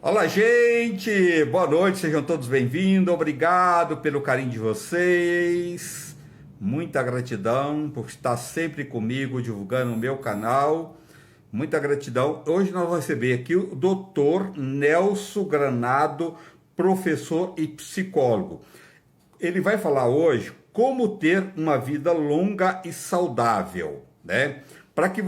Olá, gente! Boa noite, sejam todos bem-vindos. Obrigado pelo carinho de vocês. Muita gratidão por estar sempre comigo divulgando o meu canal. Muita gratidão. Hoje nós vamos receber aqui o Dr. Nelson Granado, professor e psicólogo. Ele vai falar hoje como ter uma vida longa e saudável, né? Para que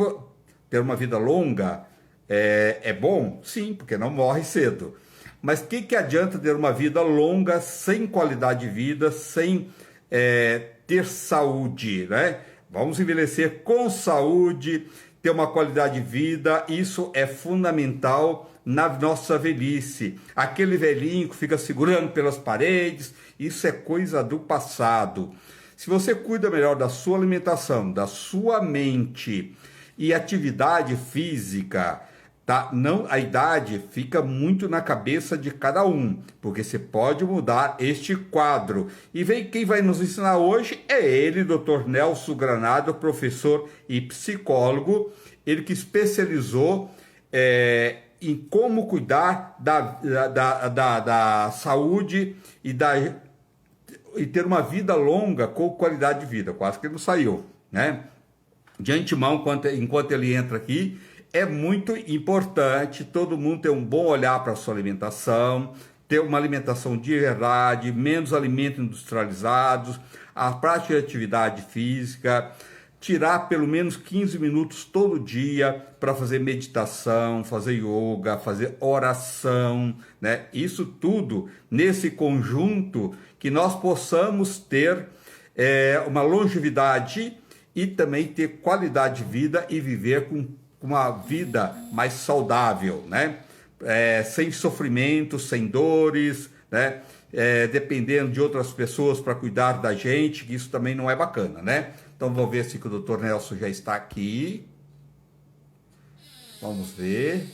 ter uma vida longa é bom? Sim, porque não morre cedo. Mas o que adianta ter uma vida longa sem qualidade de vida, sem ter saúde, né? Vamos envelhecer com saúde, ter uma qualidade de vida, isso é fundamental na nossa velhice. Aquele velhinho que fica segurando pelas paredes, isso é coisa do passado. Se você cuida melhor da sua alimentação, da sua mente e atividade física, tá? Não, a idade fica muito na cabeça de cada um, porque você pode mudar este quadro. E vem quem vai nos ensinar hoje é ele, Dr. Nelson Granado, professor e psicólogo, ele que especializou em como cuidar da saúde e ter uma vida longa com qualidade de vida. Quase que ele não saiu, né? De antemão, enquanto ele entra aqui, é muito importante todo mundo ter um bom olhar para a sua alimentação, ter uma alimentação de verdade, menos alimentos industrializados, a prática de atividade física, tirar pelo menos 15 minutos todo dia para fazer meditação, fazer yoga, fazer oração, né? Isso tudo nesse conjunto que nós possamos ter uma longevidade e também ter qualidade de vida e viver com uma vida mais saudável, né? Sem sofrimento, sem dores, né? Dependendo de outras pessoas para cuidar da gente, que isso também não é bacana, né? Então vou ver se o Dr. Nelson já está aqui. Vamos ver.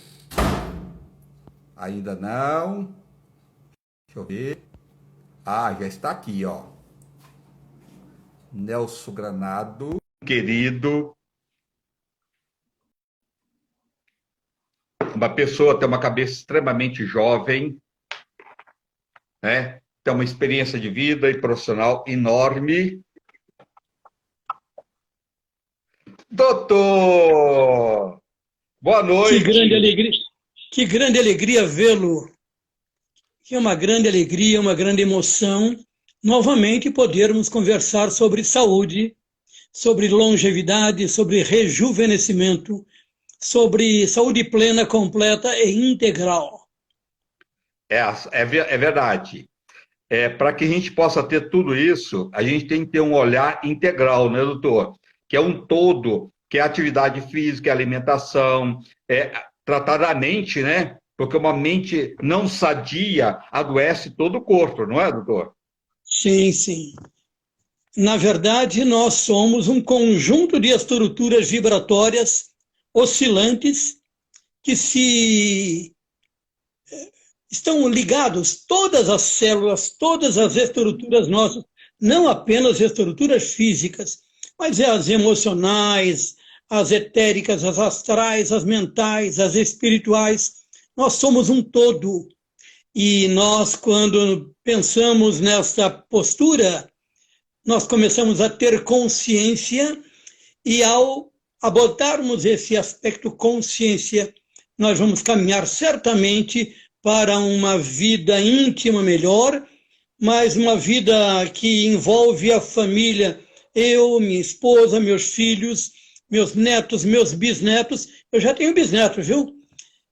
Ainda não. Deixa eu ver. Ah, já está aqui, ó. Nelson Granado, querido. Uma pessoa tem uma cabeça extremamente jovem, né? Tem uma experiência de vida e profissional enorme. Doutor, boa Que grande noite. alegria, que grande alegria vê-lo. Que é uma grande alegria, uma grande emoção novamente podermos conversar sobre saúde, sobre longevidade, sobre rejuvenescimento, sobre saúde plena, completa e integral. É verdade. Para que a gente possa ter tudo isso, a gente tem que ter um olhar integral, né, doutor? Que é um todo, que é atividade física, alimentação, tratar da mente, né? Porque uma mente não sadia adoece todo o corpo, não é, doutor? Sim, sim. Na verdade, nós somos um conjunto de estruturas vibratórias oscilantes que se estão ligados todas as células, todas as estruturas nossas, não apenas estruturas físicas, mas as emocionais, as etéricas, as astrais, as mentais, as espirituais. Nós somos um todo. E nós, quando pensamos nessa postura, nós começamos a ter consciência e ao abordarmos esse aspecto consciência, nós vamos caminhar certamente para uma vida íntima melhor, mas uma vida que envolve a família, eu, minha esposa, meus filhos, meus netos, meus bisnetos. Eu já tenho bisnetos, viu?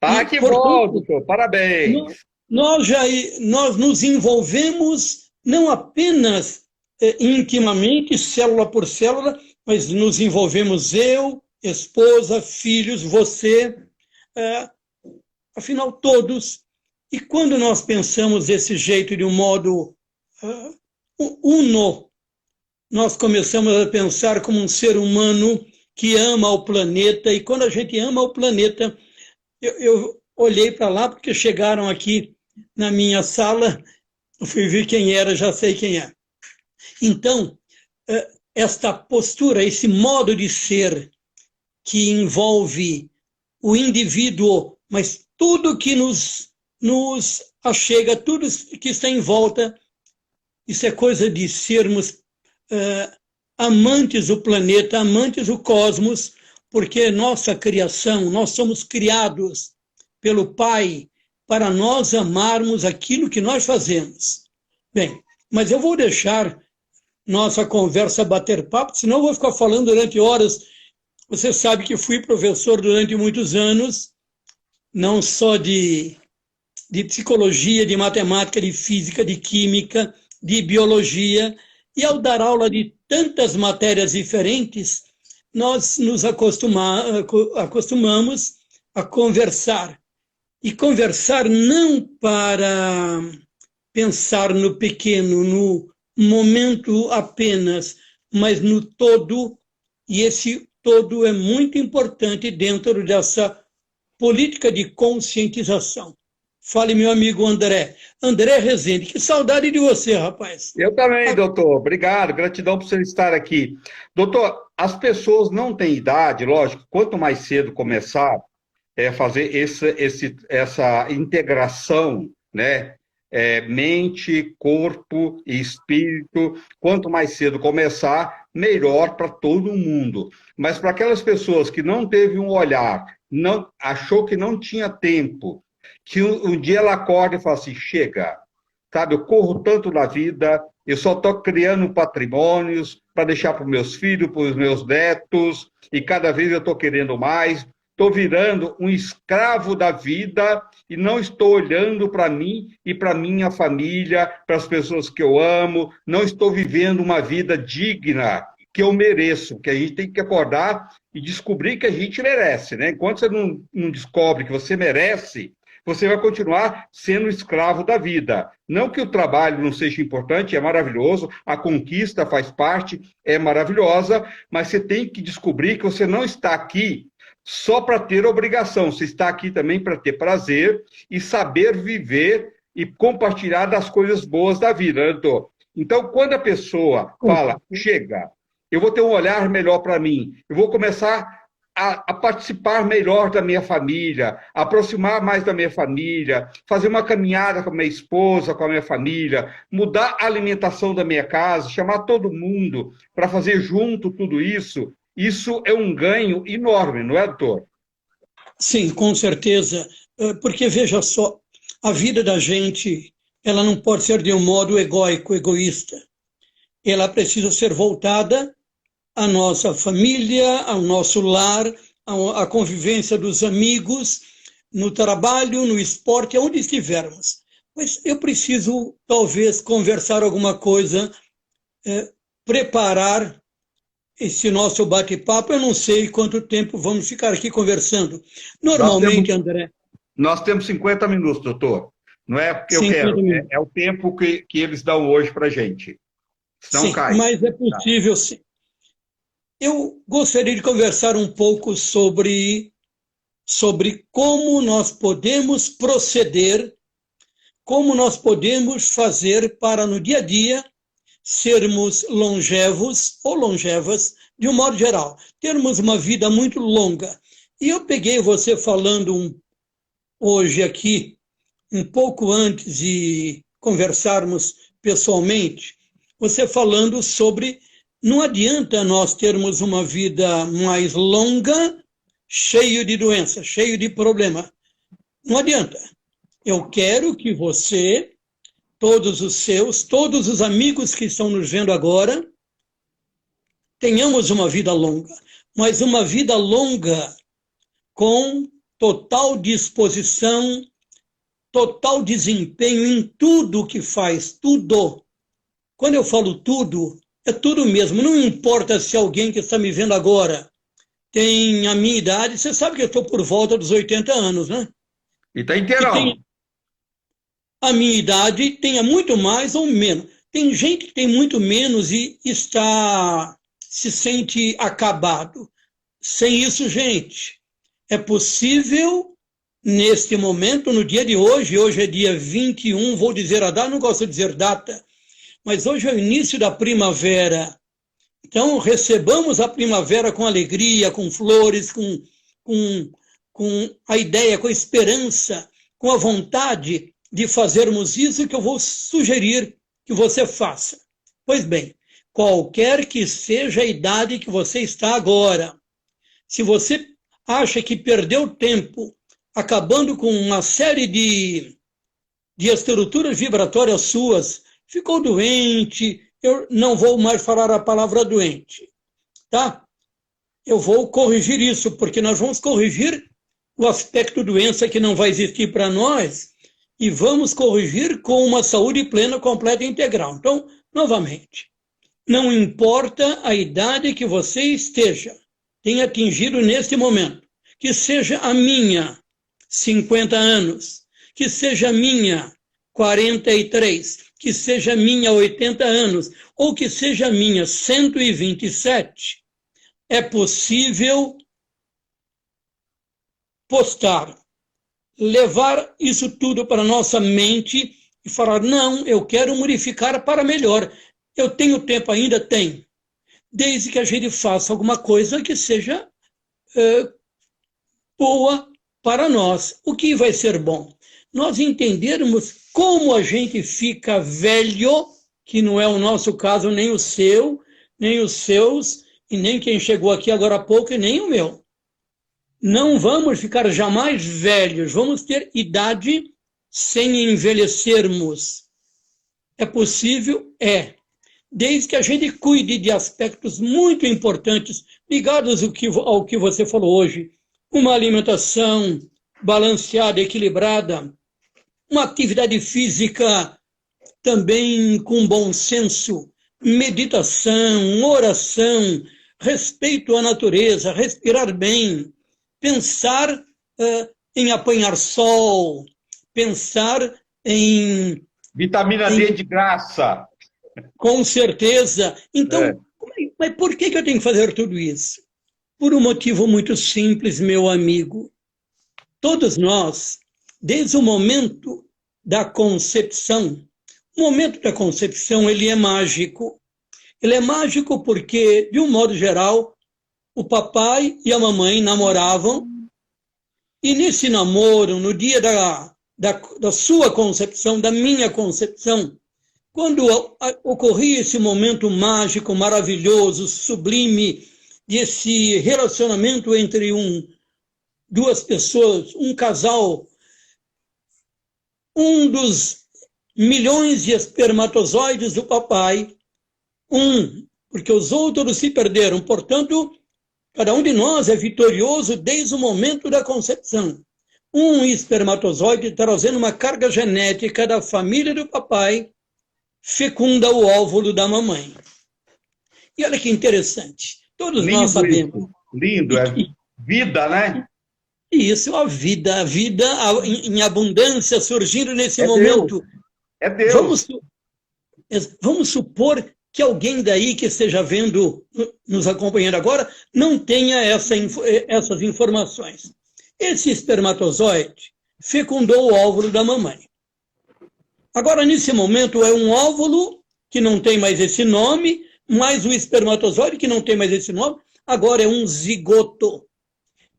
Ah, E, que bom, portanto, doutor. Parabéns. nós nos envolvemos não apenas intimamente, célula por célula, mas nos envolvemos eu, esposa, filhos, você, afinal todos. E quando nós pensamos desse jeito, de um modo uno, nós começamos a pensar como um ser humano que ama o planeta, e quando a gente ama o planeta, eu olhei para lá porque chegaram aqui na minha sala, eu fui ver quem era, já sei quem é. Então, esta postura, esse modo de ser que envolve o indivíduo, mas tudo que nos nos achega tudo que está em volta. Isso é coisa de sermos amantes do planeta, amantes do cosmos, porque nossa criação, nós somos criados pelo Pai para nós amarmos aquilo que nós fazemos. Bem, mas eu vou deixar nossa conversa bater papo, senão eu vou ficar falando durante horas. Você sabe que fui professor durante muitos anos, não só de psicologia, de matemática, de física, de química, de biologia, e ao dar aula de tantas matérias diferentes, nós nos acostumamos a conversar. E conversar não para pensar no pequeno, no momento apenas, mas no todo, e esse todo é muito importante dentro dessa política de conscientização. Fale, meu amigo André. André Rezende, que saudade de você, rapaz. Eu também, doutor. Obrigado, gratidão por você estar aqui. Doutor, as pessoas não têm idade, lógico, quanto mais cedo começar a fazer essa integração, né? Mente, corpo e espírito, quanto mais cedo começar, melhor para todo mundo. Mas para aquelas pessoas que não teve um olhar, não achou que não tinha tempo, que um dia ela acorda e fala assim, chega, sabe, eu corro tanto na vida, eu só estou criando patrimônios para deixar para os meus filhos, para os meus netos, e cada vez eu estou querendo mais, estou virando um escravo da vida e não estou olhando para mim e para minha família, para as pessoas que eu amo, não estou vivendo uma vida digna que eu mereço, que a gente tem que acordar e descobrir que a gente merece, né? Enquanto você não descobre que você merece, você vai continuar sendo escravo da vida. Não que o trabalho não seja importante, é maravilhoso, a conquista faz parte, é maravilhosa, mas você tem que descobrir que você não está aqui só para ter obrigação, você está aqui também para ter prazer e saber viver e compartilhar das coisas boas da vida, né, doutor? Então, quando a pessoa fala, chega, eu vou ter um olhar melhor para mim, eu vou começar a participar melhor da minha família, aproximar mais da minha família, fazer uma caminhada com a minha esposa, com a minha família, mudar a alimentação da minha casa, chamar todo mundo para fazer junto tudo isso. Isso é um ganho enorme, não é, doutor? Sim, com certeza. Porque, veja só, a vida da gente, ela não pode ser de um modo egóico, egoísta. Ela precisa ser voltada à nossa família, ao nosso lar, à convivência dos amigos, no trabalho, no esporte, aonde estivermos. Mas eu preciso, talvez, conversar alguma coisa, preparar esse nosso bate-papo. Eu não sei quanto tempo vamos ficar aqui conversando. Normalmente, André... Nós temos 50 minutos, doutor. Não é porque eu quero, é o tempo que eles dão hoje para a gente. Senão sim, cai. Mas é possível, sim. Eu gostaria de conversar um pouco sobre como nós podemos proceder, como nós podemos fazer para, no dia a dia, sermos longevos ou longevas, de um modo geral, termos uma vida muito longa. E eu peguei você falando hoje aqui, um pouco antes de conversarmos pessoalmente, você falando sobre não adianta nós termos uma vida mais longa, cheio de doença, cheio de problema. Não adianta. Eu quero que você, todos os amigos que estão nos vendo agora, tenhamos uma vida longa, mas uma vida longa com total disposição, total desempenho em tudo que faz, tudo. Quando eu falo tudo, é tudo mesmo. Não importa se alguém que está me vendo agora tem a minha idade, você sabe que eu estou por volta dos 80 anos, né? E está inteirão. A minha idade tenha muito mais ou menos. Tem gente que tem muito menos e se sente acabado. Sem isso, gente, é possível, neste momento, no dia de hoje é dia 21, vou dizer a data, não gosto de dizer data, mas hoje é o início da primavera. Então, recebamos a primavera com alegria, com flores, com a ideia, com a esperança, com a vontade de fazermos isso que eu vou sugerir que você faça. Pois bem, qualquer que seja a idade que você está agora, se você acha que perdeu tempo acabando com uma série de estruturas vibratórias suas, ficou doente, eu não vou mais falar a palavra doente, tá? Eu vou corrigir isso, porque nós vamos corrigir o aspecto doença que não vai existir para nós e vamos corrigir com uma saúde plena, completa e integral. Então, novamente, não importa a idade que você esteja, tenha atingido neste momento, que seja a minha 50 anos, que seja a minha 43, que seja a minha 80 anos, ou que seja a minha 127, é possível postar, levar isso tudo para a nossa mente e falar, não, eu quero modificar para melhor. Eu tenho tempo ainda? Tem. Desde que a gente faça alguma coisa que seja boa para nós. O que vai ser bom? Nós entendermos como a gente fica velho, que não é o nosso caso, nem o seu, nem os seus, e nem quem chegou aqui agora há pouco, e nem o meu. Não vamos ficar jamais velhos, vamos ter idade sem envelhecermos. É possível? É. Desde que a gente cuide de aspectos muito importantes ligados ao que você falou hoje. Uma alimentação balanceada, equilibrada, uma atividade física também com bom senso, meditação, oração, respeito à natureza, respirar bem, pensar em apanhar sol, pensar em... Vitamina D de graça. Com certeza. Então, mas por que eu tenho que fazer tudo isso? Por um motivo muito simples, meu amigo. Todos nós, desde o momento da concepção, o momento da concepção, ele é mágico. Ele é mágico porque, de um modo geral, o papai e a mamãe namoravam, e nesse namoro, no dia da sua concepção, da minha concepção, quando ocorria esse momento mágico, maravilhoso, sublime, desse relacionamento entre duas pessoas, um casal, um dos milhões de espermatozoides do papai, porque os outros se perderam. Portanto, cada um de nós é vitorioso desde o momento da concepção. Um espermatozoide trazendo uma carga genética da família do papai, fecunda o óvulo da mamãe. E olha que interessante. Todos nós sabemos. Lindo, é vida, né? Isso, a vida em abundância surgindo nesse momento. Deus. É Deus. Vamos supor que alguém daí que esteja vendo, nos acompanhando agora, não tenha essas informações. Esse espermatozoide fecundou o óvulo da mamãe. Agora, nesse momento, é um óvulo que não tem mais esse nome, mais um espermatozoide que não tem mais esse nome, agora é um zigoto.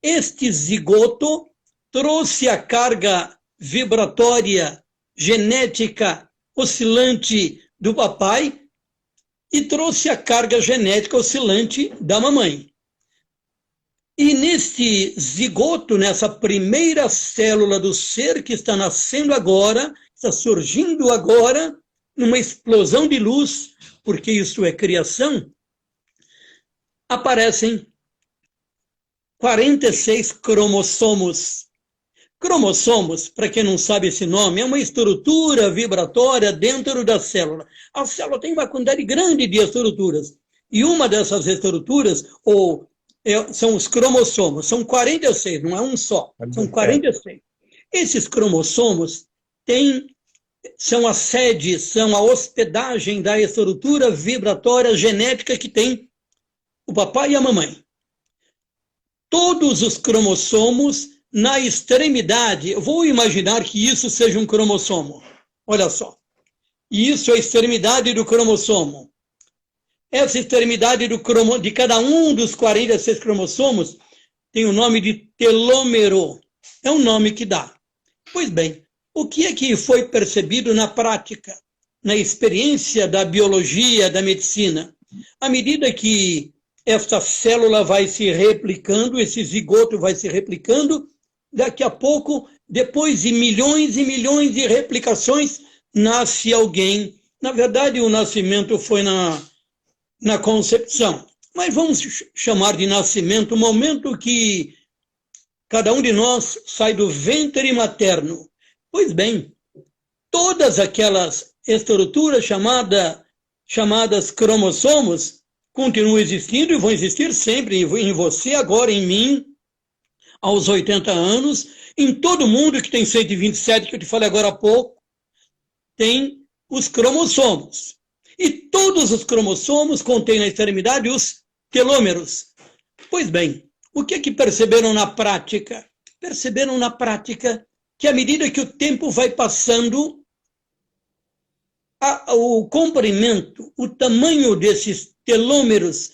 Este zigoto trouxe a carga vibratória, genética, oscilante do papai e trouxe a carga genética oscilante da mamãe. E neste zigoto, nessa primeira célula do ser que está nascendo agora, está surgindo agora, numa explosão de luz, porque isso é criação, aparecem 46 cromossomos. Cromossomos, para quem não sabe esse nome, é uma estrutura vibratória dentro da célula. A célula tem uma quantidade grande de estruturas. E uma dessas estruturas, são os cromossomos. São 46, não é um só. São 46. Esses cromossomos são a sede, são a hospedagem da estrutura vibratória genética que tem o papai e a mamãe. Todos os cromossomos, na extremidade, eu vou imaginar que isso seja um cromossomo. Olha só. Isso é a extremidade do cromossomo. Essa extremidade de cada um dos 46 cromossomos tem o nome de telômero. É um nome que dá. Pois bem, o que é que foi percebido na prática, na experiência da biologia, da medicina? À medida que essa célula vai se replicando, esse zigoto vai se replicando, daqui a pouco, depois de milhões e milhões de replicações, nasce alguém. Na verdade, o nascimento foi na concepção. Mas vamos chamar de nascimento o momento que cada um de nós sai do ventre materno. Pois bem, todas aquelas estruturas chamadas cromossomos continuam existindo e vão existir sempre em você, agora em mim, aos 80 anos, em todo mundo que tem 127, que eu te falei agora há pouco, tem os cromossomos. E todos os cromossomos contêm na extremidade os telômeros. Pois bem, o que é que perceberam na prática? Perceberam na prática que à medida que o tempo vai passando, o comprimento, o tamanho desses telômeros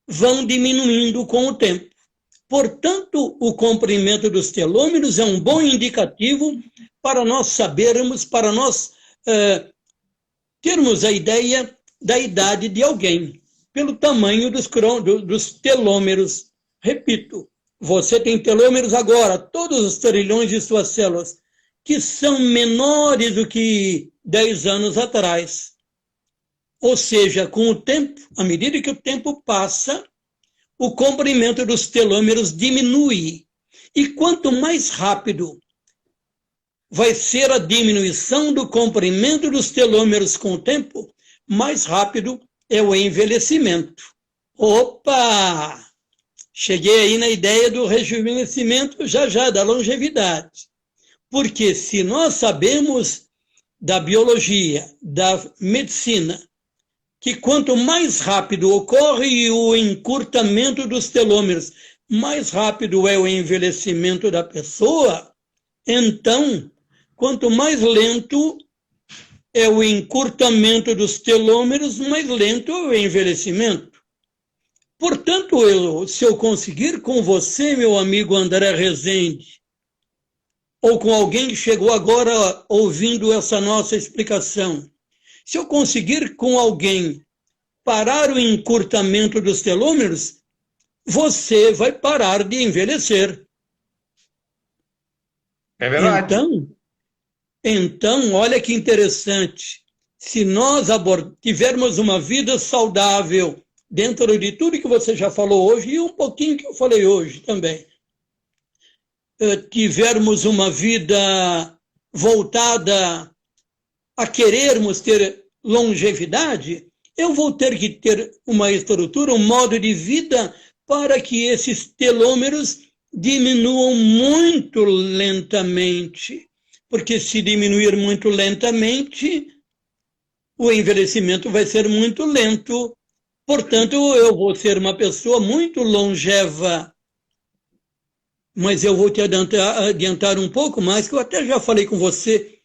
vão diminuindo com o tempo. Portanto, o comprimento dos telômeros é um bom indicativo para nós sabermos, para nós termos a ideia da idade de alguém, pelo tamanho dos telômeros. Repito, você tem telômeros agora, todos os trilhões de suas células, que são menores do que 10 anos atrás. Ou seja, com o tempo, à medida que o tempo passa, o comprimento dos telômeros diminui. E quanto mais rápido vai ser a diminuição do comprimento dos telômeros com o tempo, mais rápido é o envelhecimento. Opa! Cheguei aí na ideia do rejuvenescimento já, da longevidade. Porque se nós sabemos da biologia, da medicina, que quanto mais rápido ocorre o encurtamento dos telômeros, mais rápido é o envelhecimento da pessoa, então, quanto mais lento é o encurtamento dos telômeros, mais lento é o envelhecimento. Portanto, se eu conseguir com você, meu amigo André Rezende, ou com alguém que chegou agora ouvindo essa nossa explicação, se eu conseguir com alguém parar o encurtamento dos telômeros, você vai parar de envelhecer. É verdade. Então, olha que interessante. Se nós tivermos uma vida saudável, dentro de tudo que você já falou hoje, e um pouquinho que eu falei hoje também, tivermos uma vida voltada a querermos ter longevidade, eu vou ter que ter uma estrutura, um modo de vida para que esses telômeros diminuam muito lentamente. Porque se diminuir muito lentamente, o envelhecimento vai ser muito lento. Portanto, eu vou ser uma pessoa muito longeva. Mas eu vou te adiantar um pouco mais, que eu até já falei com você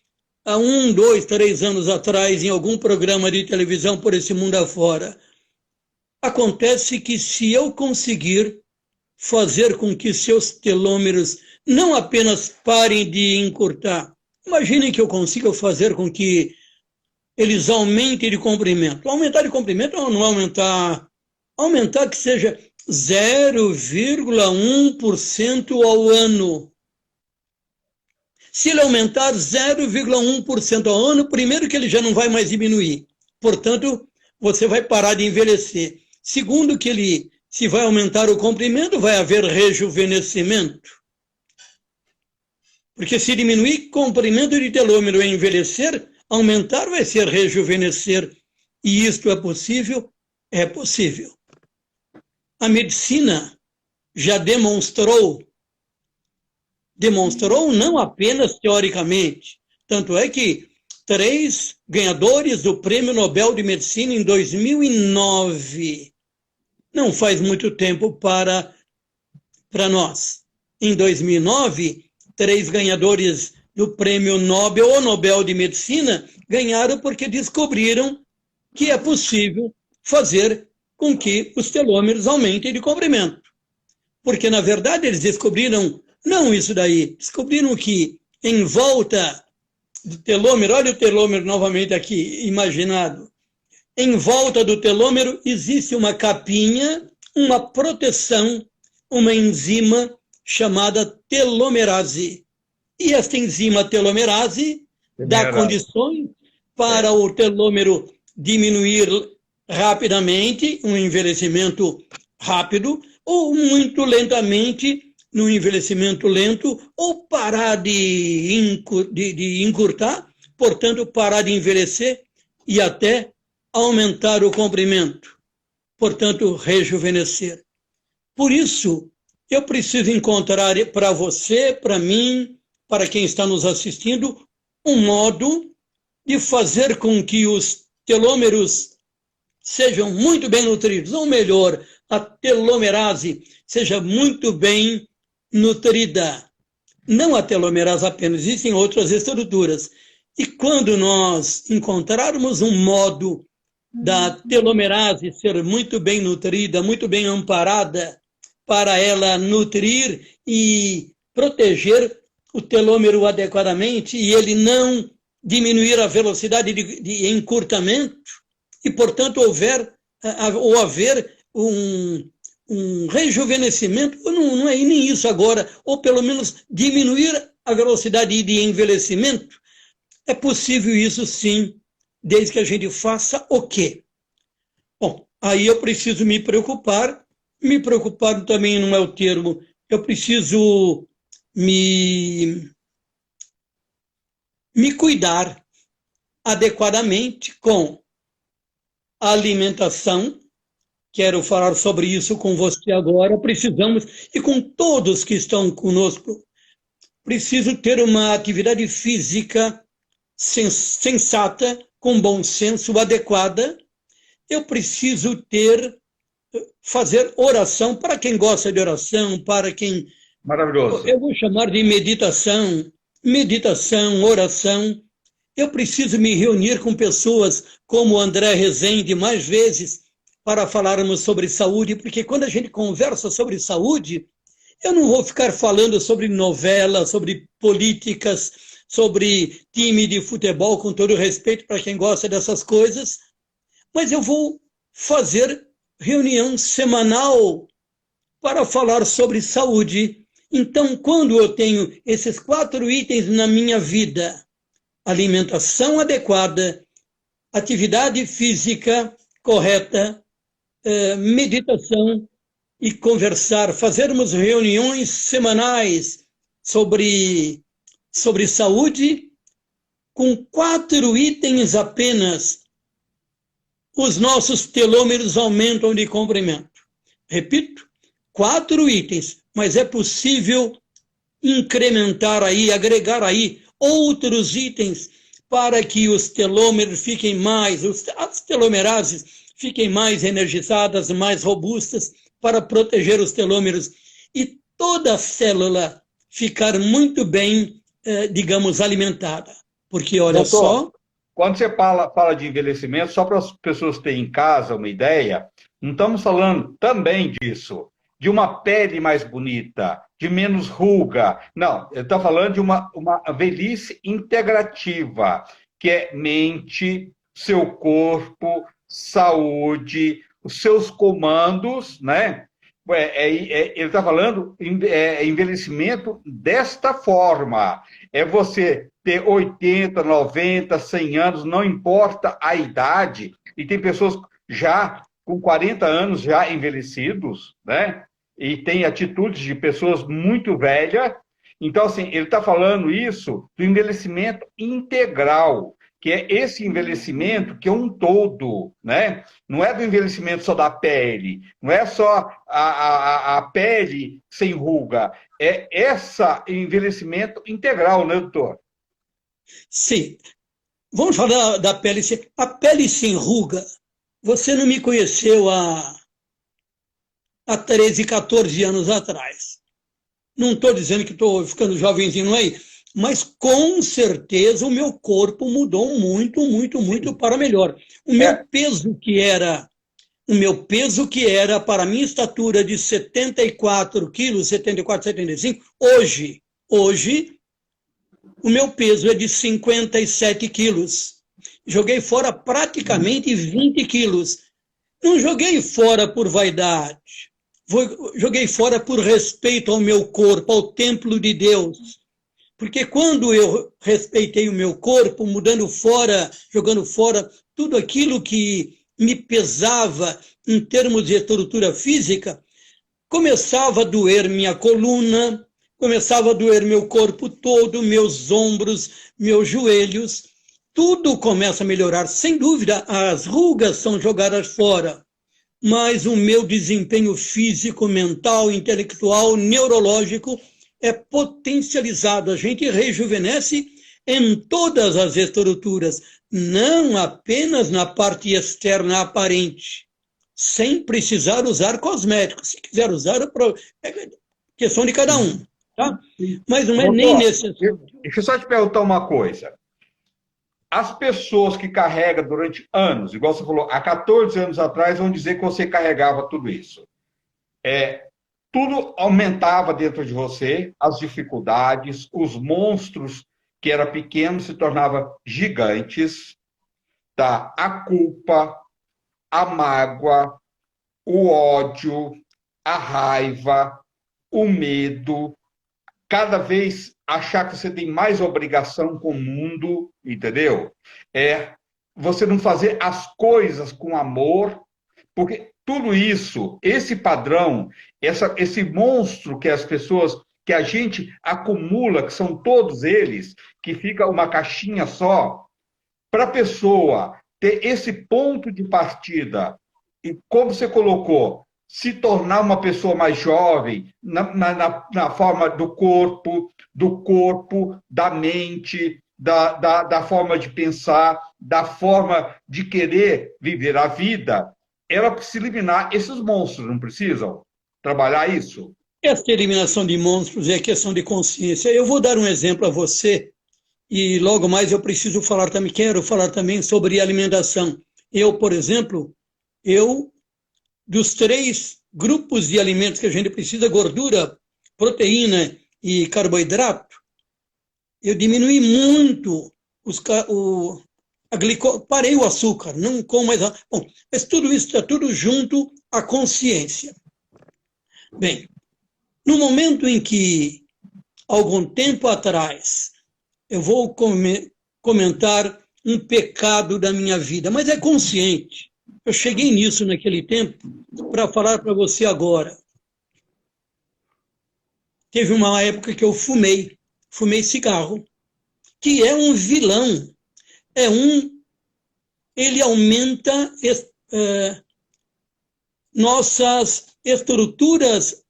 há 1, 2, 3 anos atrás, em algum programa de televisão por esse mundo afora. Acontece que se eu conseguir fazer com que seus telômeros não apenas parem de encurtar, imaginem que eu consiga fazer com que eles aumentem de comprimento. Aumentar de comprimento ou não aumentar? Aumentar que seja 0,1% ao ano. Se ele aumentar 0,1% ao ano, primeiro que ele já não vai mais diminuir. Portanto, você vai parar de envelhecer. Segundo que ele, se vai aumentar o comprimento, vai haver rejuvenescimento. Porque se diminuir comprimento de telômero e envelhecer, aumentar vai ser rejuvenescer. E isto é possível? É possível. A medicina já demonstrou não apenas teoricamente, tanto é que 3 ganhadores do Prêmio Nobel de Medicina em 2009, não faz muito tempo para nós. Em 2009, 3 ganhadores do Prêmio Nobel ou Nobel de Medicina ganharam porque descobriram que é possível fazer com que os telômeros aumentem de comprimento. Porque, na verdade, eles descobriram, não isso daí, descobriram que em volta do telômero, olha o telômero novamente aqui, imaginado. Em volta do telômero existe uma capinha, uma proteção, uma enzima chamada telomerase. E esta enzima telomerase dá condições para o telômero diminuir rapidamente, um envelhecimento rápido, ou muito lentamente, no envelhecimento lento, ou parar de encurtar, portanto, parar de envelhecer e até aumentar o comprimento, portanto, rejuvenescer. Por isso, eu preciso encontrar para você, para mim, para quem está nos assistindo, um modo de fazer com que os telômeros sejam muito bem nutridos, ou melhor, a telomerase seja muito bem nutrida. Não a telomerase apenas, existem outras estruturas. E quando nós encontrarmos um modo da telomerase ser muito bem nutrida, muito bem amparada, para ela nutrir e proteger o telômero adequadamente e ele não diminuir a velocidade de encurtamento e, portanto, haver um rejuvenescimento, não é nem isso agora, ou pelo menos diminuir a velocidade de envelhecimento, é possível isso sim, desde que a gente faça o quê? Bom, aí eu preciso me preocupar também não é o termo, eu preciso me cuidar adequadamente com a alimentação. Quero falar sobre isso com você agora. Precisamos, e com todos que estão conosco, preciso ter uma atividade física sensata, com bom senso, adequada. Eu preciso fazer oração, para quem gosta de oração, para quem... Maravilhoso. Eu vou chamar de meditação, oração. Eu preciso me reunir com pessoas como André Rezende mais vezes para falarmos sobre saúde, porque quando a gente conversa sobre saúde, eu não vou ficar falando sobre novela, sobre políticas, sobre time de futebol, com todo respeito para quem gosta dessas coisas, mas eu vou fazer reunião semanal para falar sobre saúde. Então, quando eu tenho esses 4 itens na minha vida, alimentação adequada, atividade física correta, meditação e conversar, fazermos reuniões semanais sobre saúde, com 4 itens apenas, os nossos telômeros aumentam de comprimento. Repito, 4 itens, mas é possível incrementar aí, agregar aí outros itens para que os telômeros fiquem as telomerases fiquem mais energizadas, mais robustas, para proteger os telômeros e toda a célula ficar muito bem, digamos, alimentada. Porque, olha, Doutor, só... Quando você fala de envelhecimento, só para as pessoas terem em casa uma ideia, não estamos falando também disso, de uma pele mais bonita, de menos ruga. Não, ele está falando de uma velhice integrativa, que é mente, seu corpo, saúde, os seus comandos, né? Ele está falando envelhecimento desta forma. É você ter 80, 90, 100 anos, não importa a idade, e tem pessoas já com 40 anos já envelhecidos, né? E tem atitudes de pessoas muito velhas. Então, assim, ele está falando isso do envelhecimento integral, que é esse envelhecimento que é um todo, né? Não é do envelhecimento só da pele, não é só a pele sem ruga, é esse envelhecimento integral, né, doutor? Sim. Vamos falar da pele sem... A pele sem ruga, você não me conheceu há 13, 14 anos atrás. Não estou dizendo que estou ficando jovenzinho, não é? Mas, com certeza, o meu corpo mudou muito, muito, muito para melhor. O meu peso que era para a minha estatura de 74 quilos, 74, 75, hoje o meu peso é de 57 quilos. Joguei fora praticamente 20 quilos. Não joguei fora por vaidade. Joguei fora por respeito ao meu corpo, ao templo de Deus. Porque quando eu respeitei o meu corpo, mudando fora, jogando fora tudo aquilo que me pesava em termos de estrutura física, começava a doer minha coluna, começava a doer meu corpo todo, meus ombros, meus joelhos. Tudo começa a melhorar. Sem dúvida, as rugas são jogadas fora. Mas o meu desempenho físico, mental, intelectual, neurológico é potencializado. A gente rejuvenesce em todas as estruturas, não apenas na parte externa aparente, sem precisar usar cosméticos. Se quiser usar, é questão de cada um. Tá? Mas não é nem necessário. Deixa eu só te perguntar uma coisa. As pessoas que carregam durante anos, igual você falou, há 14 anos atrás, vão dizer que você carregava tudo isso. Tudo aumentava dentro de você, as dificuldades, os monstros que eram pequenos se tornavam gigantes, tá? A culpa, a mágoa, o ódio, a raiva, o medo, cada vez achar que você tem mais obrigação com o mundo, entendeu? Você não fazer as coisas com amor, porque tudo isso, esse padrão, esse monstro que as pessoas, que a gente acumula, que são todos eles, que fica uma caixinha só, para a pessoa ter esse ponto de partida, e como você colocou, se tornar uma pessoa mais jovem, na forma do corpo, da mente, da forma de pensar, da forma de querer viver a vida, ela precisa eliminar esses monstros, não precisam trabalhar isso? Essa eliminação de monstros é questão de consciência. Eu vou dar um exemplo a você, e logo mais eu preciso falar também, quero falar também sobre alimentação. Eu, por exemplo, dos 3 grupos de alimentos que a gente precisa, gordura, proteína e carboidrato, eu diminui muito parei o açúcar, não como mais. Bom, mas tudo isso está tudo junto à consciência. Bem, no momento em que, algum tempo atrás, eu vou comentar um pecado da minha vida, mas é consciente. Eu cheguei nisso naquele tempo para falar para você agora. Teve uma época que eu fumei cigarro, que é um vilão. Ele aumenta nossas estruturas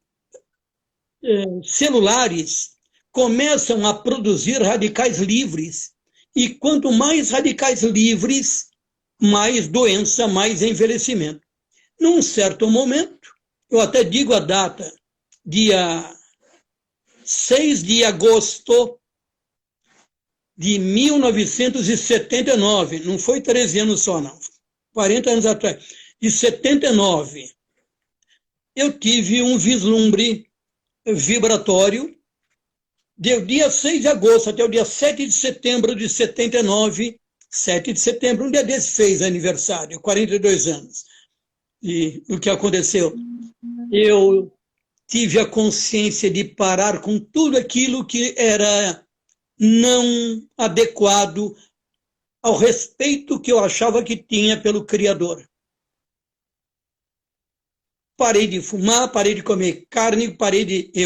celulares, começam a produzir radicais livres. E quanto mais radicais livres, mais doença, mais envelhecimento. Num certo momento, eu até digo a data, dia 6 de agosto de 1979, não foi 13 anos só, não, 40 anos atrás, de 79, eu tive um vislumbre vibratório, do dia 6 de agosto até o dia 7 de setembro de 79, 7 de setembro, um dia desse fez aniversário, 42 anos. E o que aconteceu? Eu tive a consciência de parar com tudo aquilo que era não adequado ao respeito que eu achava que tinha pelo Criador. Parei de fumar, parei de comer carne,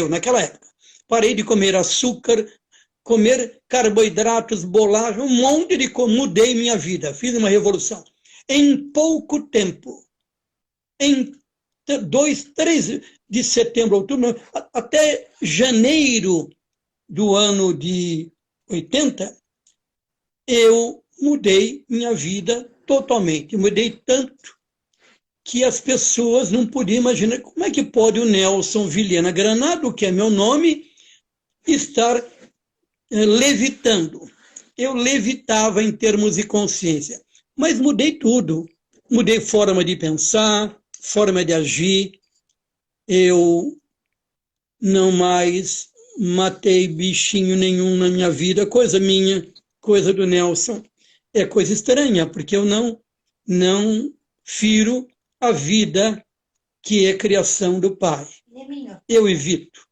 naquela época, parei de comer açúcar, comer carboidratos, bolacha, um monte de coisa. Mudei minha vida, fiz uma revolução. Em pouco tempo, em 3 de setembro, outubro, até janeiro do ano de 80, eu mudei minha vida totalmente. Eu mudei tanto que as pessoas não podiam imaginar como é que pode o Nelson Vilhena Granado, que é meu nome, estar levitando. Eu levitava em termos de consciência, mas mudei tudo. Mudei forma de pensar, forma de agir. Eu não mais matei bichinho nenhum na minha vida, coisa minha, coisa do Nelson. É coisa estranha, porque eu não firo a vida que é criação do Pai. Eu evito.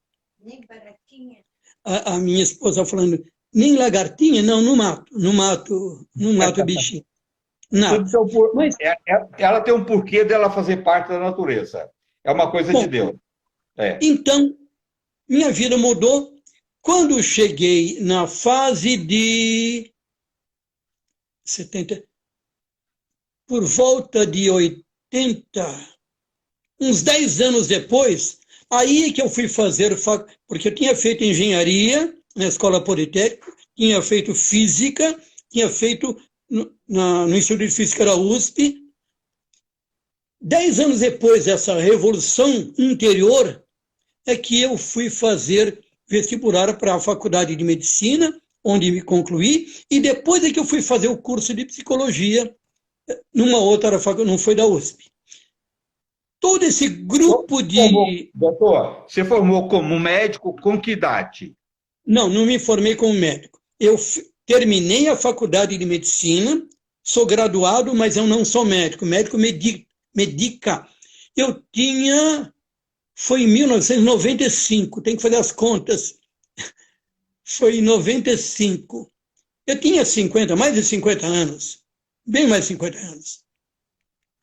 A minha esposa falando, nem lagartinha? Não, não mato bichinho. Nada. Mas, ela tem um porquê dela fazer parte da natureza. É uma coisa de Deus. Então, minha vida mudou. Quando cheguei na fase de 70, por volta de 80, uns 10 anos depois, aí que eu fui fazer, porque eu tinha feito engenharia na Escola Politécnica, tinha feito física, tinha feito no Instituto de Física da USP. 10 anos depois dessa revolução interior, é que eu fui fazer vestibular para a Faculdade de Medicina, onde me concluí, e depois é que eu fui fazer o curso de Psicologia numa outra faculdade, não foi da USP. Todo esse grupo de... Doutor, você formou como médico com que idade? Não me formei como médico. Eu terminei a Faculdade de Medicina, sou graduado, mas eu não sou médico. Médico medica. Eu tinha... Foi em 1995, tem que fazer as contas. Foi em 95. Eu tinha mais de 50 anos. Bem mais de 50 anos.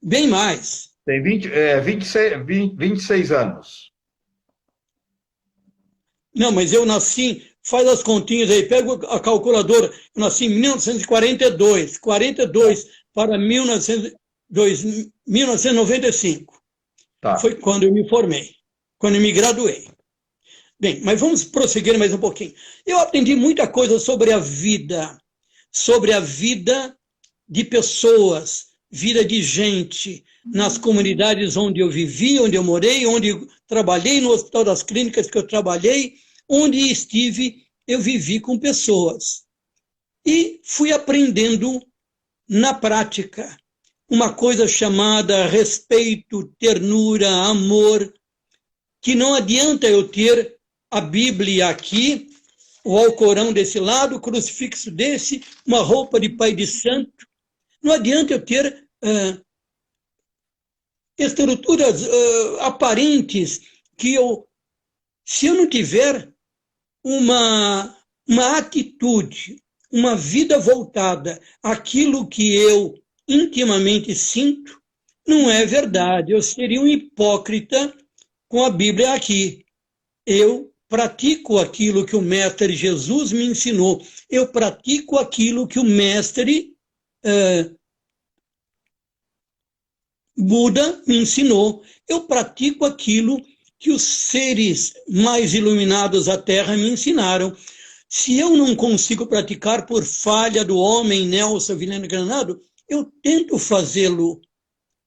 Bem mais. Tem 26 anos. Não, mas eu nasci, faz as continhas aí, pega a calculadora. Eu nasci em 1942. 42 para 1995. Tá. Foi quando eu me formei, quando eu me graduei. Bem, mas vamos prosseguir mais um pouquinho. Eu aprendi muita coisa sobre a vida de pessoas, vida de gente, nas comunidades onde eu vivi, onde eu morei, onde eu trabalhei, no Hospital das Clínicas que eu trabalhei, onde estive, eu vivi com pessoas. E fui aprendendo na prática uma coisa chamada respeito, ternura, amor, que não adianta eu ter a Bíblia aqui, o Alcorão desse lado, o crucifixo desse, uma roupa de pai de santo. Não adianta eu ter estruturas aparentes que se eu não tiver uma atitude, uma vida voltada àquilo que eu intimamente sinto, não é verdade. Eu seria um hipócrita com a Bíblia aqui. Eu pratico aquilo que o Mestre Jesus me ensinou. Eu pratico aquilo que o Mestre Buda me ensinou. Eu pratico aquilo que os seres mais iluminados da Terra me ensinaram. Se eu não consigo praticar por falha do homem, Nelson Vilhena Granado, eu tento fazê-lo.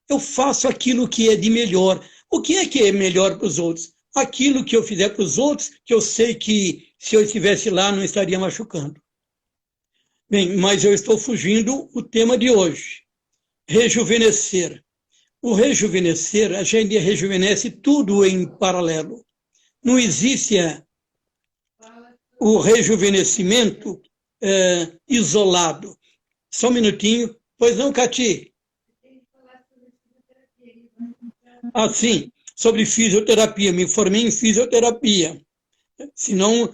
Eu faço aquilo que é de melhor. O que é melhor para os outros? Aquilo que eu fizer para os outros, que eu sei que se eu estivesse lá não estaria machucando. Bem, mas eu estou fugindo o tema de hoje. Rejuvenescer. O rejuvenescer, a gente rejuvenesce tudo em paralelo. Não existe o rejuvenescimento isolado. Só um minutinho. Pois não, Cati? Sim, sobre fisioterapia. Me formei em fisioterapia. Senão,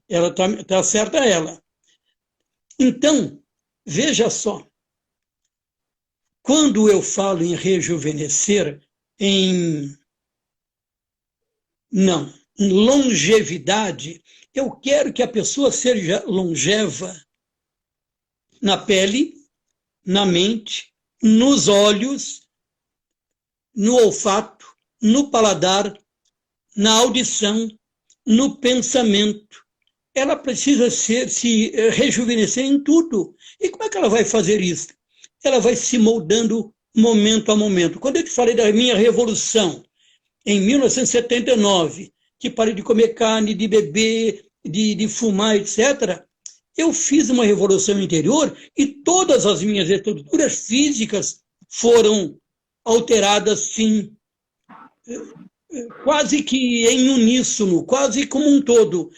ela tá certa ela. Então, veja só. Quando eu falo em rejuvenescer, em longevidade, eu quero que a pessoa seja longeva na pele, na mente, nos olhos, no olfato, no paladar, na audição, no pensamento. Ela precisa se rejuvenescer em tudo. E como é que ela vai fazer isso? Ela vai se moldando momento a momento. Quando eu te falei da minha revolução, em 1979, que parei de comer carne, de beber, de fumar, etc., eu fiz uma revolução interior e todas as minhas estruturas físicas foram alteradas, sim, quase que em uníssono, quase como um todo.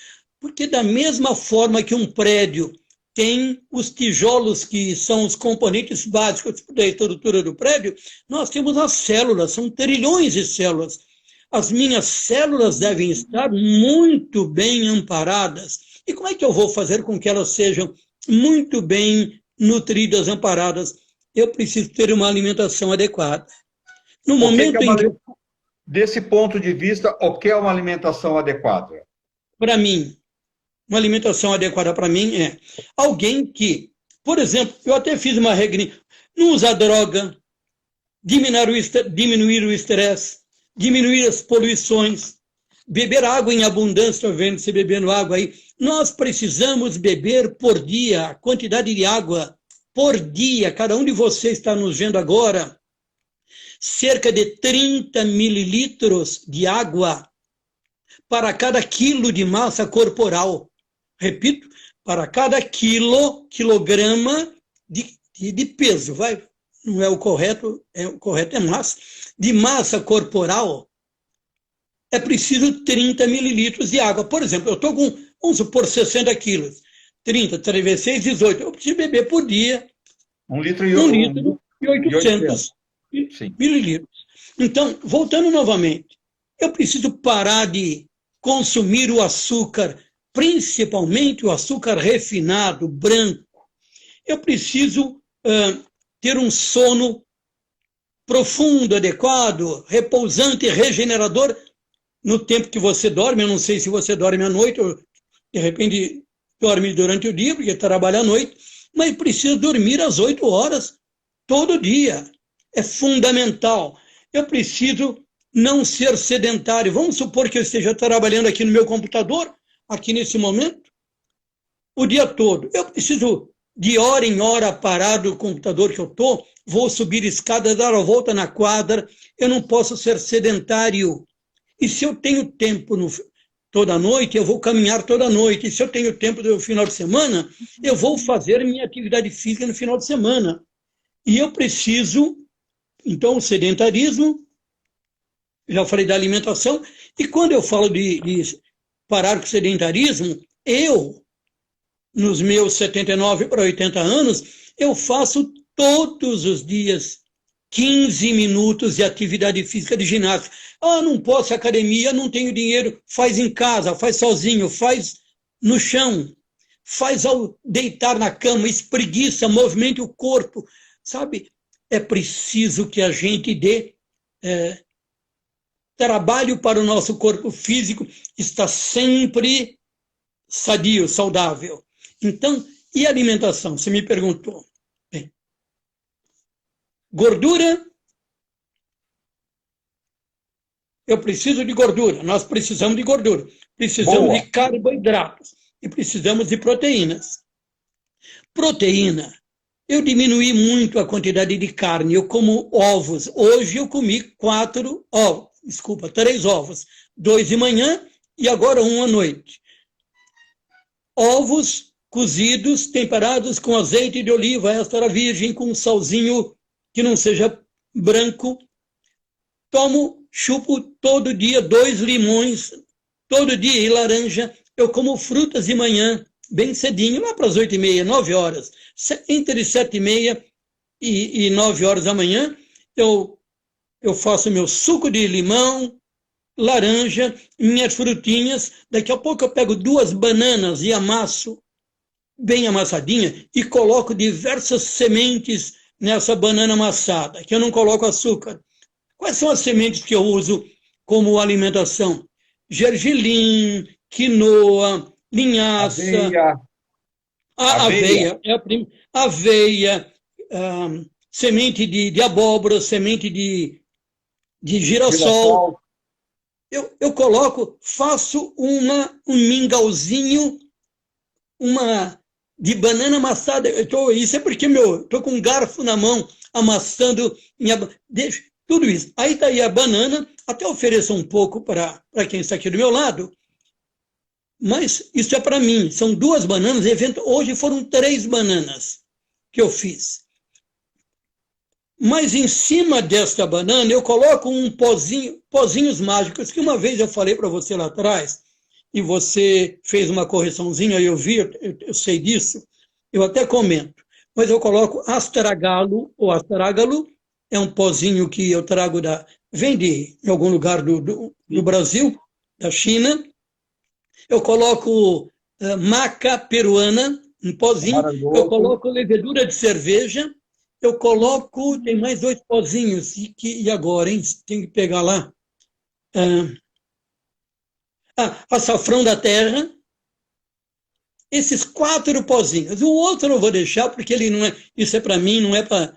Porque da mesma forma que um prédio tem os tijolos que são os componentes básicos da estrutura do prédio, nós temos as células, são trilhões de células. As minhas células devem estar muito bem amparadas. E como é que eu vou fazer com que elas sejam muito bem nutridas, amparadas? Eu preciso ter uma alimentação adequada. No momento em que... Desse ponto de vista, o que é uma alimentação adequada? Para mim, uma alimentação adequada para mim é alguém que, por exemplo, eu até fiz uma regrinha, não usar droga, diminuir o estresse, diminuir as poluições, beber água em abundância, estou vendo você bebendo água aí. Nós precisamos beber por dia, a quantidade de água por dia, cada um de vocês está nos vendo agora, cerca de 30 mililitros de água para cada quilo de massa corporal. Repito, para cada quilograma de peso, vai? Não é o correto é massa. De massa corporal, é preciso 30 mililitros de água. Por exemplo, eu estou com, vamos supor, 60 quilos. 30, 3 vezes 6, 18. Eu preciso beber por dia 1 litro e 800 mililitros. Então, voltando novamente, eu preciso parar de consumir o açúcar, principalmente o açúcar refinado, branco. Eu preciso ter um sono profundo, adequado, repousante, regenerador no tempo que você dorme. Eu não sei se você dorme à noite ou, de repente, dorme durante o dia, porque trabalha à noite, mas precisa dormir às 8 horas todo dia. É fundamental. Eu preciso não ser sedentário. Vamos supor que eu esteja trabalhando aqui no meu computador, aqui nesse momento, o dia todo. Eu preciso, de hora em hora, parar do computador que eu estou, vou subir escada, dar a volta na quadra, eu não posso ser sedentário. E se eu tenho tempo toda noite, eu vou caminhar toda noite. E se eu tenho tempo no final de semana, eu vou fazer minha atividade física no final de semana. E eu preciso, então, o sedentarismo, já falei da alimentação, e quando eu falo de parar com o sedentarismo, eu, nos meus 79 para 80 anos, eu faço todos os dias 15 minutos de atividade física de ginástica. Ah, não posso ir à academia, não tenho dinheiro. Faz em casa, faz sozinho, faz no chão, faz ao deitar na cama, espreguiça, movimente o corpo. Sabe, é preciso que a gente dê trabalho para o nosso corpo físico estar sempre sadio, saudável. Então, e alimentação? Você me perguntou. Bem, gordura, eu preciso de gordura, nós precisamos de gordura, precisamos de carboidratos e precisamos de proteínas. Proteína, eu diminuí muito a quantidade de carne, eu como ovos. Hoje eu comi 3 ovos, 2 de manhã e agora 1 à noite. Ovos cozidos, temperados com azeite de oliva extra virgem, com um salzinho que não seja branco. Chupo todo dia 2 limões, todo dia, e laranja. Eu como frutas de manhã, bem cedinho, lá para as 8h30, 9 horas. Entre 7h30 e 9 horas da manhã, eu faço meu suco de limão, laranja, minhas frutinhas. Daqui a pouco eu pego 2 bananas e amasso, bem amassadinha, e coloco diversas sementes nessa banana amassada, que eu não coloco açúcar. Quais são as sementes que eu uso como alimentação? Gergelim, quinoa, linhaça, aveia, semente de abóbora, semente de girassol. Eu coloco, faço um mingauzinho, de banana amassada. Isso é porque estou com um garfo na mão, amassando deixo tudo isso. Aí está aí a banana, até ofereço um pouco para quem está aqui do meu lado, mas isso é para mim. São 2 bananas, hoje foram 3 bananas que eu fiz. Mas em cima desta banana eu coloco pozinhos mágicos, que uma vez eu falei para você lá atrás, e você fez uma correçãozinha, eu vi, eu sei disso, eu até comento. Mas eu coloco astragalo, ou astrágalo, é um pozinho que eu trago vem em algum lugar do Brasil, da China. Eu coloco maca peruana, um pozinho. Eu Maravilhoso. coloco levedura de cerveja. Eu coloco, tem mais 2 pozinhos. E agora, hein? Tem que pegar lá. Açafrão da terra. Esses 4 pozinhos. O outro eu não vou deixar, porque ele não é. Isso é para mim, não é para.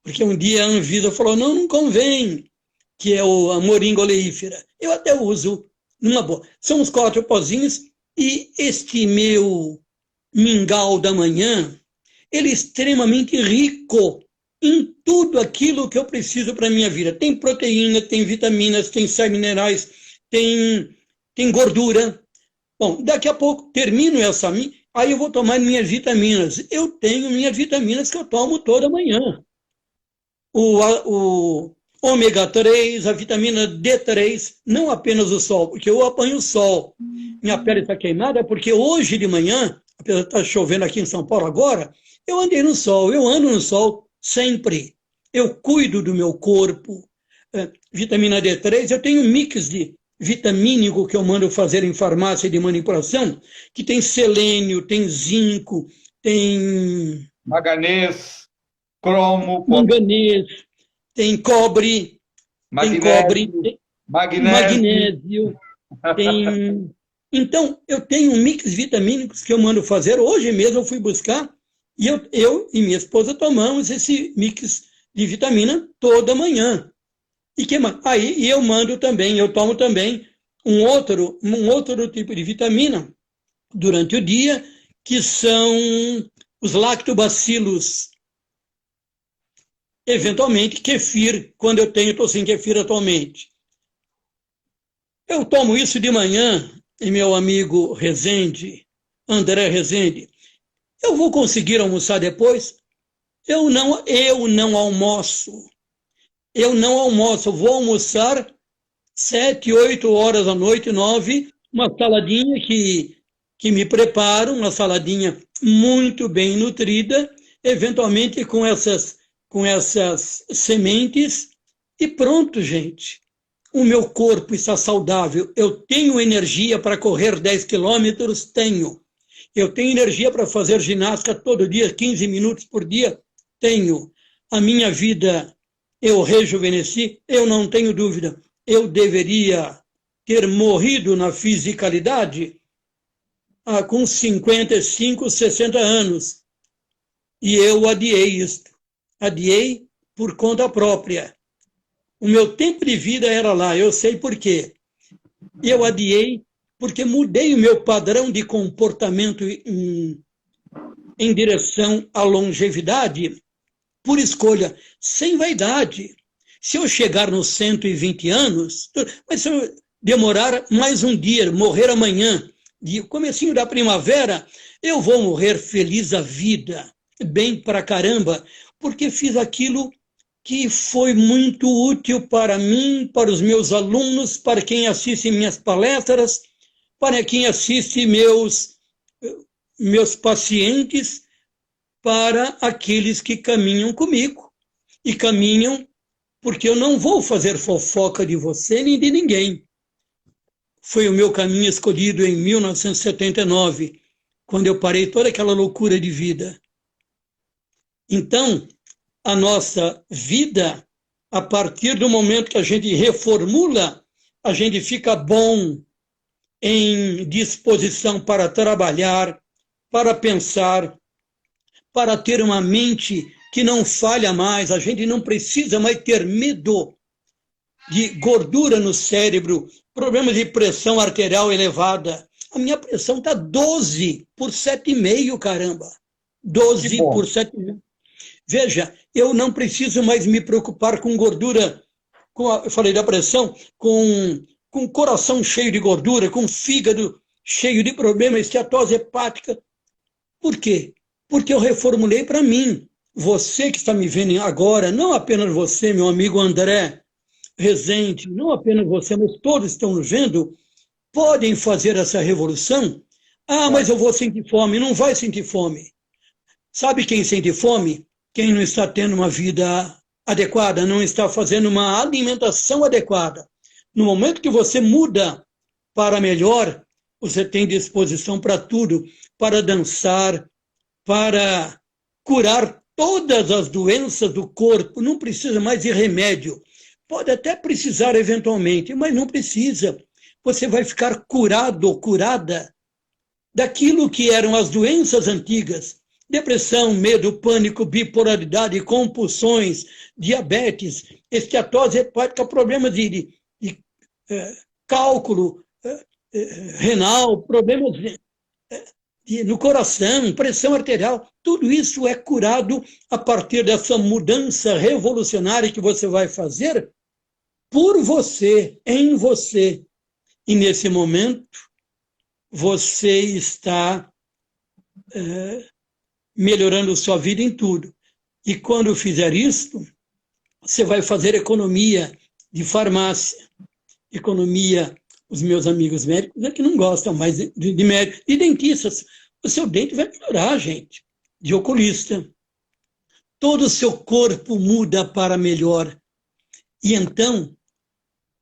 Porque um dia a Anvisa falou: não, não convém, que é a moringa oleífera. Eu até uso numa boa. São os 4 pozinhos, e este meu mingau da manhã, ele é extremamente rico em tudo aquilo que eu preciso para a minha vida. Tem proteína, tem vitaminas, tem sais minerais, tem gordura. Bom, daqui a pouco termino essa, aí eu vou tomar minhas vitaminas. Eu tenho minhas vitaminas que eu tomo toda manhã. O ômega 3, a vitamina D3, não apenas o sol, porque eu apanho o sol. Minha pele está queimada porque hoje de manhã, apesar de estar chovendo aqui em São Paulo agora, eu andei no sol, eu ando no sol sempre. Eu cuido do meu corpo. Vitamina D3, eu tenho um mix de vitamínico que eu mando fazer em farmácia de manipulação, que tem selênio, tem zinco, tem Manganês, cromo, manganês, tem cobre, magnésio, tem magnésio. magnésio, tem. Então, eu tenho um mix vitamínicos que eu mando fazer. Hoje mesmo eu fui buscar e eu e minha esposa tomamos esse mix de vitamina toda manhã. E que mais? Aí eu mando também, eu tomo também um outro tipo de vitamina durante o dia, que são os lactobacilos. Eventualmente, kefir, quando eu estou sem kefir atualmente. Eu tomo isso de manhã, e meu amigo Rezende, André Rezende, eu vou conseguir almoçar depois? Eu não almoço. Eu não almoço, eu vou almoçar 7, 8 horas da noite, 9, uma saladinha que me preparo, uma saladinha muito bem nutrida, eventualmente com essas sementes, e pronto, gente. O meu corpo está saudável, eu tenho energia para correr 10 quilômetros, tenho. Eu tenho energia para fazer ginástica todo dia, 15 minutos por dia, tenho. A minha vida eu rejuvenesci, eu não tenho dúvida. Eu deveria ter morrido na fisicalidade com 55, 60 anos. E eu adiei isto. Adiei por conta própria. O meu tempo de vida era lá, eu sei por quê. Eu adiei porque mudei o meu padrão de comportamento em direção à longevidade por escolha, sem vaidade. Se eu chegar nos 120 anos, mas se eu demorar mais um dia, morrer amanhã, de comecinho da primavera, eu vou morrer feliz a vida, bem pra caramba, porque fiz aquilo que foi muito útil para mim, para os meus alunos, para quem assiste minhas palestras, para quem assiste meus pacientes, para aqueles que caminham comigo. E caminham porque eu não vou fazer fofoca de você nem de ninguém. Foi o meu caminho escolhido em 1979, quando eu parei toda aquela loucura de vida. Então, a nossa vida, a partir do momento que a gente reformula, a gente fica bom, em disposição para trabalhar, para pensar, para ter uma mente que não falha mais. A gente não precisa mais ter medo de gordura no cérebro, problemas de pressão arterial elevada. A minha pressão está 12 por 7,5, caramba. 12 por 7,5. Veja, eu não preciso mais me preocupar com gordura, eu falei da pressão, com coração cheio de gordura, com fígado cheio de problemas, esteatose hepática. Por quê? Porque eu reformulei para mim. Você que está me vendo agora, não apenas você, meu amigo André Rezende, não apenas você, mas todos estão nos vendo, podem fazer essa revolução. Ah, mas eu vou sentir fome. Não vai sentir fome. Sabe quem sente fome? Quem não está tendo uma vida adequada, não está fazendo uma alimentação adequada. No momento que você muda para melhor, você tem disposição para tudo, para dançar, para curar todas as doenças do corpo. Não precisa mais de remédio. Pode até precisar eventualmente, mas não precisa. Você vai ficar curado ou curada daquilo que eram as doenças antigas. Depressão, medo, pânico, bipolaridade, compulsões, diabetes, esteatose hepática, problemas de cálculo renal, problemas no coração, pressão arterial. Tudo isso é curado a partir dessa mudança revolucionária que você vai fazer por você, em você. E nesse momento, você está melhorando sua vida em tudo. E quando fizer isso, você vai fazer economia de farmácia, economia, os meus amigos médicos é que não gostam mais de médicos, de dentistas. O seu dente vai melhorar, gente, de oculista. Todo o seu corpo muda para melhor. E então,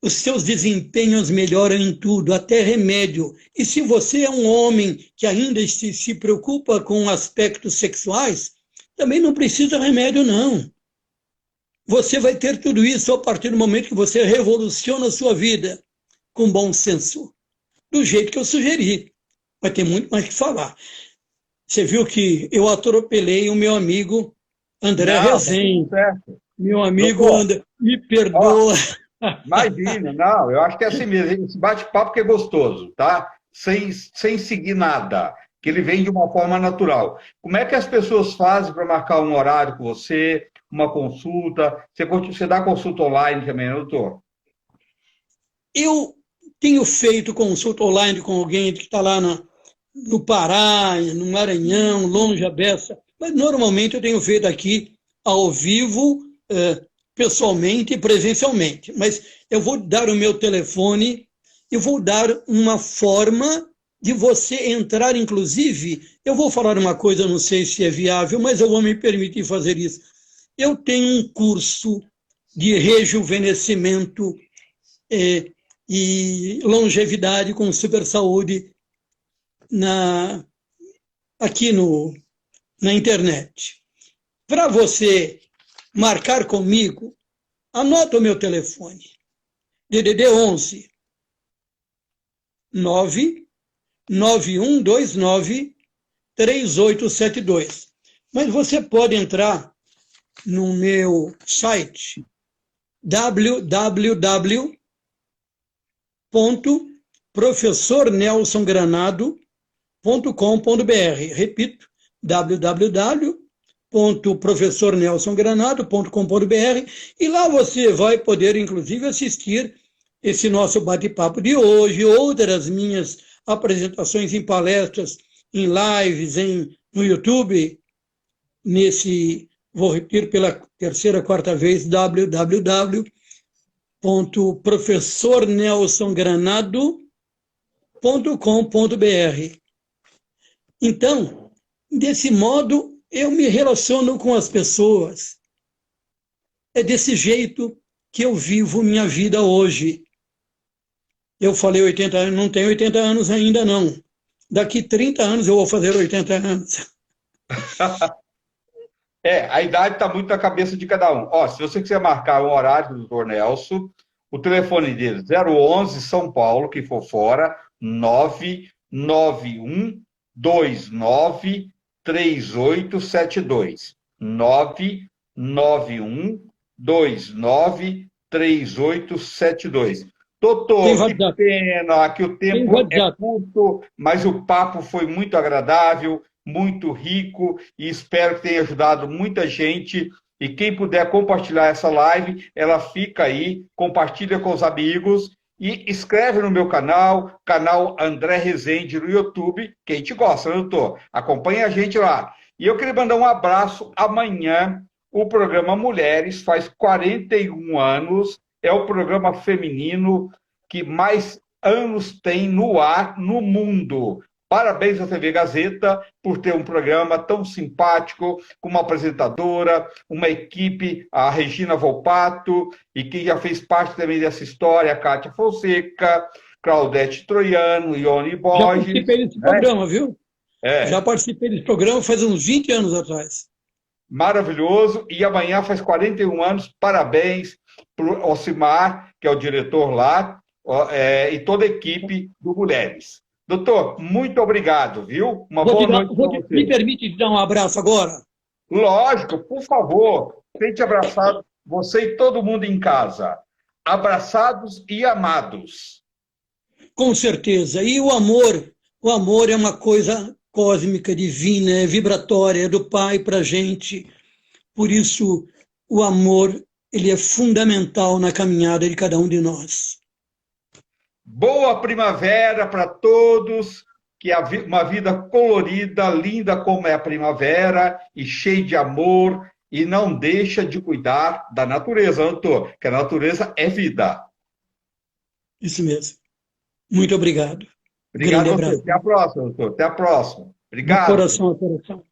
os seus desempenhos melhoram em tudo, até remédio. E se você é um homem que ainda se preocupa com aspectos sexuais, também não precisa remédio, não. Você vai ter tudo isso a partir do momento que você revoluciona a sua vida com bom senso, do jeito que eu sugeri. Vai ter muito mais que falar. Você viu que eu atropelei o meu amigo André Rezende. Meu amigo André, me perdoa. Imagina, não, eu acho que é assim mesmo, esse bate-papo que é gostoso, tá? Sem seguir nada, que ele vem de uma forma natural. Como é que as pessoas fazem para marcar um horário com você, uma consulta? Você dá consulta online também, né, doutor? Eu tenho feito consulta online com alguém que está lá no Pará, no Maranhão, longe a beça, mas normalmente eu tenho feito aqui ao vivo, pessoalmente e presencialmente. Mas eu vou dar o meu telefone, eu vou dar uma forma de você entrar, inclusive, eu vou falar uma coisa, não sei se é viável, mas eu vou me permitir fazer isso. Eu tenho um curso de rejuvenescimento e longevidade com super saúde aqui na internet. Para você marcar comigo, anota o meu telefone. DDD 11 99129 3872. Mas você pode entrar no meu site www.professornelsongranado.com.br. Repito, www.professornelsongranado.com.br, e lá você vai poder, inclusive, assistir esse nosso bate-papo de hoje, outras minhas apresentações em palestras, em lives, no YouTube, vou repetir pela terceira, quarta vez, www.professornelsongranado.com.br. Então, desse modo, eu me relaciono com as pessoas. É desse jeito que eu vivo minha vida hoje. Eu falei 80 anos, não tenho 80 anos ainda, não. Daqui 30 anos eu vou fazer 80 anos. A idade está muito na cabeça de cada um. Ó, se você quiser marcar um horário do Dr. Nelson, o telefone dele é 011 São Paulo, que for fora, 99129 3872. 99129 3872. Doutor, que pena que o tempo é curto, mas o papo foi muito agradável, muito rico, e espero que tenha ajudado muita gente. E quem puder compartilhar essa live, ela fica aí, compartilha com os amigos e escreve no meu canal André Rezende no YouTube, que a gente gosta, né, doutor? Acompanha a gente lá. E eu queria mandar um abraço. Amanhã, o programa Mulheres faz 41 anos, é o programa feminino que mais anos tem no ar no mundo. Parabéns à TV Gazeta por ter um programa tão simpático, com uma apresentadora, uma equipe, a Regina Volpato, e quem já fez parte também dessa história, a Kátia Fonseca, Claudete Troiano, Ione Já Borges. participei desse né? programa, viu? É, Já participei desse programa faz uns 20 anos atrás. maravilhoso. E amanhã faz 41 anos. Parabéns para o Ocimar, que é o diretor lá, e toda a equipe do Mulheres. Doutor, muito obrigado, viu? Uma boa noite para você. Me permite te dar um abraço agora? Lógico, por favor, tente abraçar você e todo mundo em casa. Abraçados e amados. Com certeza. E o amor é uma coisa cósmica, divina, é vibratória, é do Pai para a gente. Por isso, o amor, ele é fundamental na caminhada de cada um de nós. Boa primavera para todos, que uma vida colorida, linda como é a primavera, e cheia de amor, e não deixa de cuidar da natureza, doutor, que a natureza é vida. Isso mesmo. Muito obrigado. Obrigado Grande a você. abraço. Até a próxima, doutor. Até a próxima. De Obrigado. coração a coração.